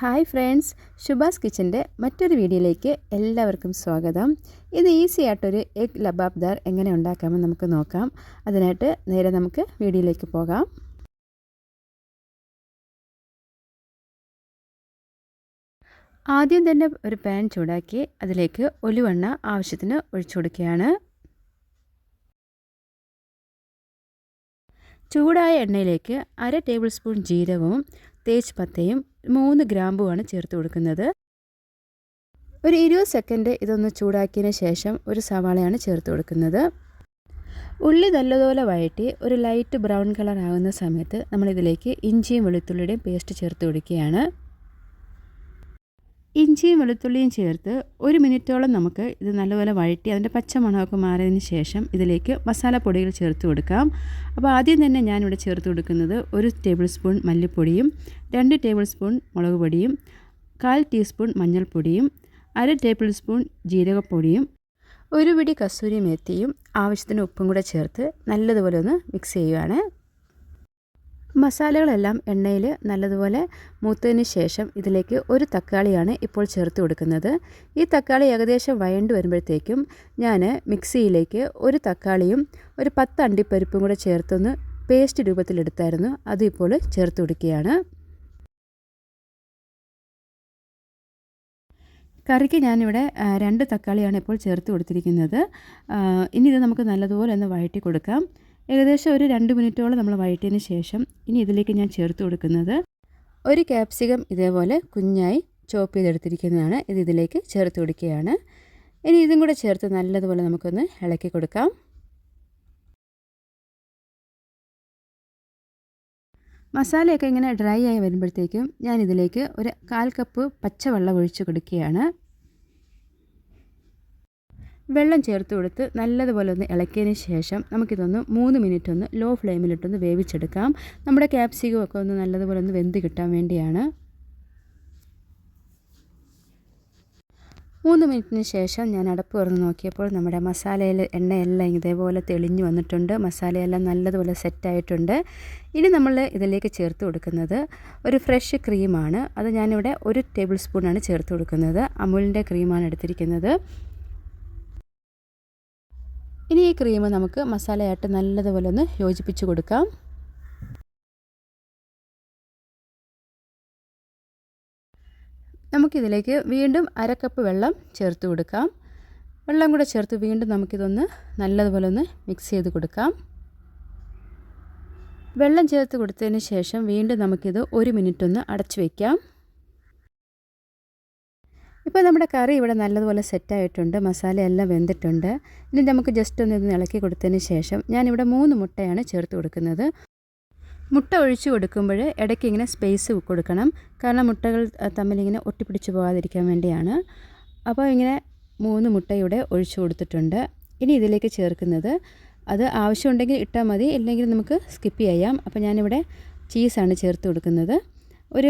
Hi friends, ശുഭാസ് കിച്ചൻ്റെ മറ്റൊരു വീഡിയോയിലേക്ക് എല്ലാവർക്കും സ്വാഗതം. ഇത് ഈസി ആയിട്ടൊരു എഗ് ലബാബ്ദാർ എങ്ങനെ ഉണ്ടാക്കാമെന്ന് നമുക്ക് നോക്കാം. അതിനായിട്ട് നേരെ നമുക്ക് വീഡിയോയിലേക്ക് പോകാം. ആദ്യം തന്നെ ഒരു പാൻ ചൂടാക്കി അതിലേക്ക് ഒലിവെണ്ണ ആവശ്യത്തിന് ഒഴിച്ചു കൊടുക്കുകയാണ്. ചൂടായ എണ്ണയിലേക്ക് 1/2 ടേബിൾ സ്പൂൺ ജീരകവും തേജ്പത്തയും 3 ഗ്രാമ്പുമാണ് ചേർത്ത് കൊടുക്കുന്നത്. ഒരു 20 സെക്കൻഡ് ഇതൊന്ന് ചൂടാക്കിയതിന് ശേഷം ഒരു സവാളയാണ് ചേർത്ത് കൊടുക്കുന്നത്. ഉള്ളി നല്ലതുപോലെ വഴറ്റി ഒരു ലൈറ്റ് ബ്രൗൺ കളർ ആകുന്ന സമയത്ത് നമ്മളിതിലേക്ക് ഇഞ്ചിയും വെളുത്തുള്ളിയുടെയും പേസ്റ്റ് ചേർത്ത് കൊടുക്കുകയാണ്. ഇഞ്ചിയും വെളുത്തുള്ളിയും ചേർത്ത് 1 മിനിറ്റോളം നമുക്ക് ഇത് നല്ലപോലെ വഴറ്റി അതിൻ്റെ പച്ചമണമൊക്കെ മാറിയതിന് ശേഷം ഇതിലേക്ക് മസാലപ്പൊടികൾ ചേർത്ത് കൊടുക്കാം. അപ്പോൾ ആദ്യം തന്നെ ഞാനിവിടെ ചേർത്ത് കൊടുക്കുന്നത് 1 ടേബിൾ സ്പൂൺ മല്ലിപ്പൊടിയും 2 ടേബിൾ സ്പൂൺ മുളക് പൊടിയും 1/4 ടീസ്പൂൺ മഞ്ഞൾപ്പൊടിയും 1/2 ടേബിൾ സ്പൂൺ ജീരകപ്പൊടിയും 1 പിടി കസൂരി മേത്തിയും ആവശ്യത്തിന് ഉപ്പും കൂടെ ചേർത്ത് നല്ലതുപോലെ ഒന്ന് മിക്സ് ചെയ്യുകയാണ്. മസാലകളെല്ലാം എണ്ണയിൽ നല്ലതുപോലെ മൂത്തതിന് ശേഷം ഇതിലേക്ക് ഒരു തക്കാളിയാണ് ഇപ്പോൾ ചേർത്ത് കൊടുക്കുന്നത്. ഈ തക്കാളി ഏകദേശം വഴണ്ട് വരുമ്പോഴത്തേക്കും ഞാൻ മിക്സിയിലേക്ക് ഒരു തക്കാളിയും ഒരു 10 അണ്ടിപ്പരിപ്പും കൂടെ ചേർത്തൊന്ന് പേസ്റ്റ് രൂപത്തിലെടുത്തായിരുന്നു. അതിപ്പോൾ ചേർത്ത് കൊടുക്കുകയാണ്. കറിക്ക് ഞാനിവിടെ 2 തക്കാളിയാണ് ഇപ്പോൾ ചേർത്ത് കൊടുത്തിരിക്കുന്നത്. ഇനി ഇത് നമുക്ക് നല്ലതുപോലെ ഒന്ന് വഴറ്റി കൊടുക്കാം. ഏകദേശം ഒരു 2 മിനിറ്റോളം നമ്മൾ വഴറ്റിയതിന് ശേഷം ഇനി ഇതിലേക്ക് ഞാൻ ചേർത്ത് കൊടുക്കുന്നത് ഒരു ക്യാപ്സിക്കം ഇതേപോലെ കുഞ്ഞായി ചോപ്പ് ചെയ്തെടുത്തിരിക്കുന്നതാണ്. ഇതിലേക്ക് ചേർത്ത് കൊടുക്കുകയാണ്. ഇനി ഇതും കൂടെ ചേർത്ത് നല്ലതുപോലെ നമുക്കൊന്ന് ഇളക്കി കൊടുക്കാം. മസാലയൊക്കെ ഇങ്ങനെ ഡ്രൈ ആയി വരുമ്പോഴത്തേക്കും ഞാൻ ഇതിലേക്ക് ഒരു 1/4 കപ്പ് പച്ചവെള്ളം ഒഴിച്ച് കൊടുക്കുകയാണ്. വെള്ളം ചേർത്ത് കൊടുത്ത് നല്ലതുപോലെ ഒന്ന് ഇളക്കിയതിന് ശേഷം നമുക്കിതൊന്ന് 3 മിനിറ്റ് ഒന്ന് ലോ ഫ്ലെയിമിലിട്ടൊന്ന് വേവിച്ചെടുക്കാം. നമ്മുടെ ക്യാപ്സിക്കം ഒക്കെ ഒന്ന് നല്ലതുപോലെ ഒന്ന് വെന്ത് കിട്ടാൻ വേണ്ടിയാണ്. 3 മിനിറ്റിന് ശേഷം ഞാൻ അടപ്പ് തുറന്ന് നോക്കിയപ്പോൾ നമ്മുടെ മസാലയിൽ എണ്ണയെല്ലാം ഇതേപോലെ തെളിഞ്ഞു വന്നിട്ടുണ്ട്. മസാലയെല്ലാം നല്ലതുപോലെ സെറ്റായിട്ടുണ്ട്. ഇനി നമ്മൾ ഇതിലേക്ക് ചേർത്ത് കൊടുക്കുന്നത് ഒരു ഫ്രഷ് ക്രീമാണ്. അത് ഞാനിവിടെ 1 ടേബിൾ സ്പൂണാണ് ചേർത്ത് കൊടുക്കുന്നത്. അമൂലിൻ്റെ ക്രീമാണ് എടുത്തിരിക്കുന്നത്. ഇനി ഈ ക്രീം നമുക്ക് മസാലയായിട്ട് നല്ലതുപോലെ ഒന്ന് യോജിപ്പിച്ച് കൊടുക്കാം. നമുക്കിതിലേക്ക് വീണ്ടും 1/2 കപ്പ് വെള്ളം ചേർത്ത് കൊടുക്കാം. വെള്ളം കൂടെ ചേർത്ത് വീണ്ടും നമുക്കിതൊന്ന് നല്ലതുപോലെ ഒന്ന് മിക്സ് ചെയ്ത് കൊടുക്കാം. വെള്ളം ചേർത്ത് കൊടുത്തതിന് ശേഷം വീണ്ടും നമുക്കിത് 1 മിനിറ്റ് ഒന്ന് അടച്ചു വയ്ക്കാം. ഇപ്പോൾ നമ്മുടെ കറി ഇവിടെ നല്ലതുപോലെ സെറ്റായിട്ടുണ്ട്. മസാലയെല്ലാം വെന്തിട്ടുണ്ട്. ഇനി നമുക്ക് ജസ്റ്റ് ഒന്ന് ഇത് ഇളക്കി കൊടുത്തതിന് ശേഷം ഞാനിവിടെ 3 മുട്ടയാണ് ചേർത്ത് കൊടുക്കുന്നത്. മുട്ട ഒഴിച്ച് കൊടുക്കുമ്പോൾ ഇടയ്ക്ക് ഇങ്ങനെ സ്പേസ് കൊടുക്കണം. കാരണം മുട്ടകൾ തമ്മിലിങ്ങനെ ഒട്ടിപ്പിടിച്ച് പോകാതിരിക്കാൻ വേണ്ടിയാണ്. അപ്പോൾ ഇങ്ങനെ 3 മുട്ട ഇവിടെ ഒഴിച്ച് കൊടുത്തിട്ടുണ്ട്. ഇനി ഇതിലേക്ക് ചേർക്കുന്നത് അത് ആവശ്യമുണ്ടെങ്കിൽ ഇട്ടാൽ മതി, ഇല്ലെങ്കിൽ നമുക്ക് സ്കിപ്പ് ചെയ്യാം. അപ്പോൾ ഞാനിവിടെ ചീസാണ് ചേർത്ത് കൊടുക്കുന്നത്. ഒരു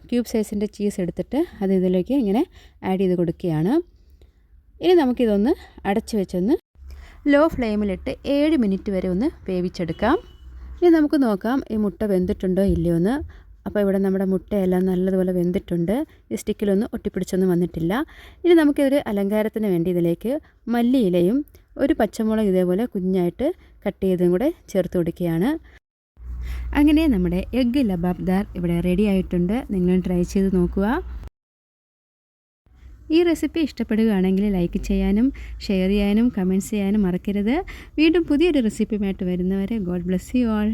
ക്യൂബ് സൈസിൻ്റെ ചീസ് എടുത്തിട്ട് അത് ഇതിലേക്ക് ഇങ്ങനെ ആഡ് ചെയ്ത് കൊടുക്കുകയാണ്. ഇനി നമുക്കിതൊന്ന് അടച്ചു വെച്ചൊന്ന് ലോ ഫ്ലെയിമിലിട്ട് 7 മിനിറ്റ് വരെ ഒന്ന് വേവിച്ചെടുക്കാം. ഇനി നമുക്ക് നോക്കാം ഈ മുട്ട വെന്തിട്ടുണ്ടോ ഇല്ലയോ എന്ന്. അപ്പോൾ ഇവിടെ നമ്മുടെ മുട്ടയെല്ലാം നല്ലതുപോലെ വെന്തിട്ടുണ്ട്. ഈ സ്റ്റിക്കിലൊന്നും ഒട്ടിപ്പിടിച്ചൊന്നും വന്നിട്ടില്ല. ഇനി നമുക്കൊരു അലങ്കാരത്തിന് വേണ്ടി ഇതിലേക്ക് മല്ലിയിലയും ഒരു പച്ചമുളക് ഇതേപോലെ കുഞ്ഞായിട്ട് കട്ട് ചെയ്തും കൂടെ ചേർത്ത് കൊടുക്കുകയാണ്. അങ്ങനെ നമ്മുടെ എഗ് ലബാബ്ദാർ ഇവിടെ റെഡി ആയിട്ടുണ്ട്. നിങ്ങളും ട്രൈ ചെയ്ത് നോക്കുക. ഈ റെസിപ്പി ഇഷ്ടപ്പെടുകയാണെങ്കിൽ ലൈക്ക് ചെയ്യാനും ഷെയർ ചെയ്യാനും കമൻറ്റ്സ് ചെയ്യാനും മറക്കരുത്. വീണ്ടും പുതിയൊരു റെസിപ്പിയുമായിട്ട് വരുന്നവരെ ഗോഡ് ബ്ലെസ് യു ആൾ.